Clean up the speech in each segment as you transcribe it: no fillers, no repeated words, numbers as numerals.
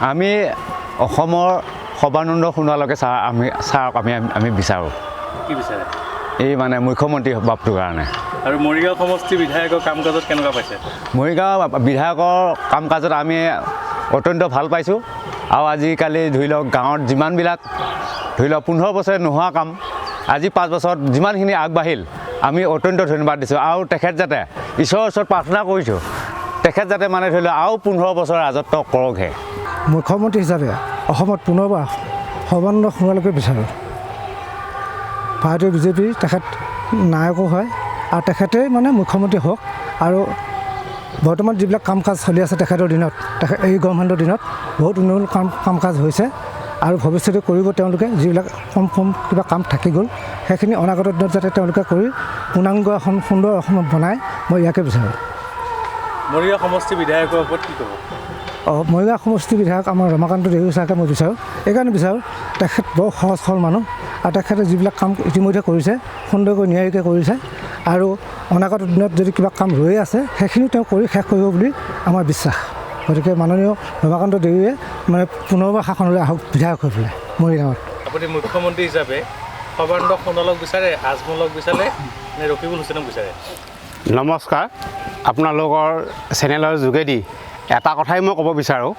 আমি অসমৰ সৰ্বানন্দ সোণোৱালকে চাওক আমি বিচাৰোঁ। কি বিচাৰে? এই মানে মুখ্যমন্ত্ৰী বাবটোৰ কাৰণে। আৰু মৰিগাঁও সমষ্টি বিধায়কৰ কাম কাজত কেনেকুৱা পাইছে? মৰিগাঁও বিধায়কৰ কাম কাজত আমি অত্যন্ত ভাল পাইছোঁ। আৰু আজিকালি ধৰি লওক গাঁৱত যিমানবিলাক ধৰি লওক 15 বছৰে নোহোৱা কাম আজি 5 বছৰত যিমানখিনি আগবাঢ়িল আমি অত্যন্ত ধন্যবাদ দিছোঁ। আৰু তেখেত যাতে ঈশ্বৰৰ ওচৰত প্ৰাৰ্থনা কৰিছোঁ তেখেত যাতে মানে ধৰি লওক আৰু 15 বছৰ ৰাজত্ব কৰকহে। মুখ্যমন্ত্ৰী হিচাপে অসমত পুনৰবাৰ সৰ্বানন্দ সোণোৱালকে বিচাৰোঁ। ভাৰতীয় বিজেপিৰ তেখেত নায়কো হয় আৰু তেখেতেই মানে মুখ্যমন্ত্ৰী হওক। আৰু বৰ্তমান যিবিলাক কাম কাজ চলি আছে তেখেতৰ দিনত এই গভৰ্ণমেণ্টৰ দিনত বহুত উন্নয়ন কাম কাজ হৈছে আৰু ভৱিষ্যতে কৰিব তেওঁলোকে। যিবিলাক কম কিবা কাম থাকি গ'ল সেইখিনি অনাগত দিনত যাতে তেওঁলোকে কৰি পূৰ্ণাংগ এখন সুন্দৰ অসম বনায়, মই ইয়াকে বিচাৰোঁ। মৰিগাঁও সমষ্টি বিধায়কৰ ওপৰত কি ক'ব? মৰিগাঁও সমষ্টি বিধায়ক আমাৰ ৰমাকান্ত দেউৰী ছাৰকে মই বিচাৰোঁ। এইকাৰণে বিচাৰোঁ তেখেত বৰ সহজ সৰল মানুহ আৰু তেখেতে যিবিলাক কাম ইতিমধ্যে কৰিছে সুন্দৰকৈ নিয়াৰিকৈ কৰিছে। আৰু অনাগত দিনত যদি কিবা কাম ৰৈ আছে সেইখিনিও তেওঁ কৰি শেষ কৰিব বুলি আমাৰ বিশ্বাস। গতিকে মাননীয় ৰমাকান্ত দেউৰীয়ে মানে পুনৰবাৰ শাসনলৈ আহক বিধায়ক হৈ পেলাই মৰিগাঁৱত। আপুনি মুখ্যমন্ত্ৰী হিচাপে সৰ্বানন্দ সোণোৱালক বিচাৰে, আজমলক বিচাৰে নে ৰকিবুল হুছেইনক বিচাৰে? নমস্কাৰ। আপোনালোকৰ চেনেলৰ যোগেদি এটা কথাই মই ক'ব বিচাৰোঁ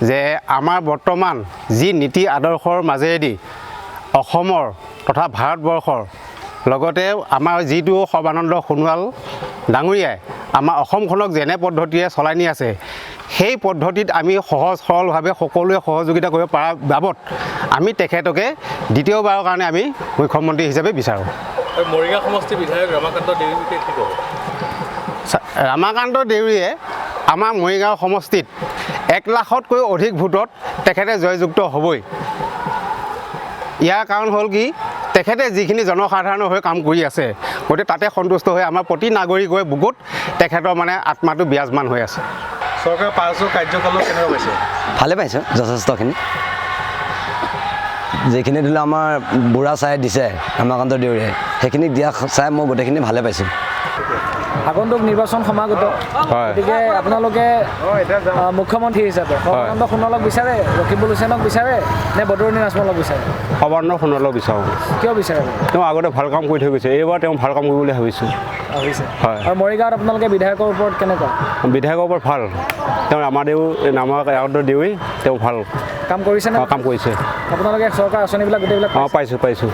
যে আমাৰ বৰ্তমান যি নীতি আদৰ্শৰ মাজেৰেদি অসমৰ তথা ভাৰতবৰ্ষৰ লগতে আমাৰ যিটো সৰ্বানন্দ সোণোৱাল ডাঙৰীয়াই আমাৰ অসমখনক যেনে পদ্ধতিৰে চলাই নি আছে সেই পদ্ধতিত আমি সহজ সৰলভাৱে সকলোৱে সহযোগিতা কৰিব পৰা বাবদ আমি তেখেতকে দ্বিতীয়বাৰৰ কাৰণে আমি মুখ্যমন্ত্ৰী হিচাপে বিচাৰোঁ। আৰু মৰিগাঁও সমষ্টি বিধায়ক ৰমাকান্ত দেউৰীৰ বিষয়ে কি ক'ব? ৰমাকান্ত দেউৰীয়ে আমাৰ মৰিগাঁও সমষ্টিত 1 লাখতকৈ অধিক ভোটত তেখেতে জয়যুক্ত হ'বই। ইয়াৰ কাৰণ হ'ল কি তেখেতে যিখিনি জনসাধাৰণৰ হৈ কাম কৰি আছে গতিকে তাতে সন্তুষ্ট হৈ আমাৰ প্ৰতি নাগৰিকৰ বুকুত তেখেতৰ মানে আত্মাটো বিৰাজমান হৈ আছে। চৰকাৰৰ 5 বছৰ কাৰ্যকালত কেনেকুৱা পাইছে? ভালে পাইছোঁ যথেষ্টখিনি। যিখিনি ধৰি লওক আমাৰ বুঢ়া চাই দিছে ৰমাকান্ত দেউৰীয়ে সেইখিনি দিয়া চাই মই গোটেইখিনি ভালে পাইছোঁ। আগন্তুক নিৰ্বাচন সমাগত, গতিকে আপোনালোকে মুখ্যমন্ত্ৰী হিচাপে সৰ্বানন্দ সোণোৱালক বিচাৰে, ৰকিবুল হুছেইনক বিচাৰে নে বদৰুদ্দিন আজমলক বিচাৰে? সৰ্বানন্দ সোণোৱালক বিচাৰোঁ। কিয় বিচাৰে? তেওঁ আগতে ভাল কাম কৰি থৈ গৈছে, এইবাৰ তেওঁ ভাল কাম কৰিব বুলি ভাবিছোঁ। হয়। আৰু মৰিগাঁৱত আপোনালোকে বিধায়কৰ ওপৰত কেনেকুৱা? বিধায়কৰ ওপৰত ভাল। তেওঁ আমাৰ দেউৰী তেওঁ ভাল কাম কৰিছেনে? কাম কৰিছে। আপোনালোকে চৰকাৰ আঁচনিবিলাক গোটেইবিলাক পাইছোঁ।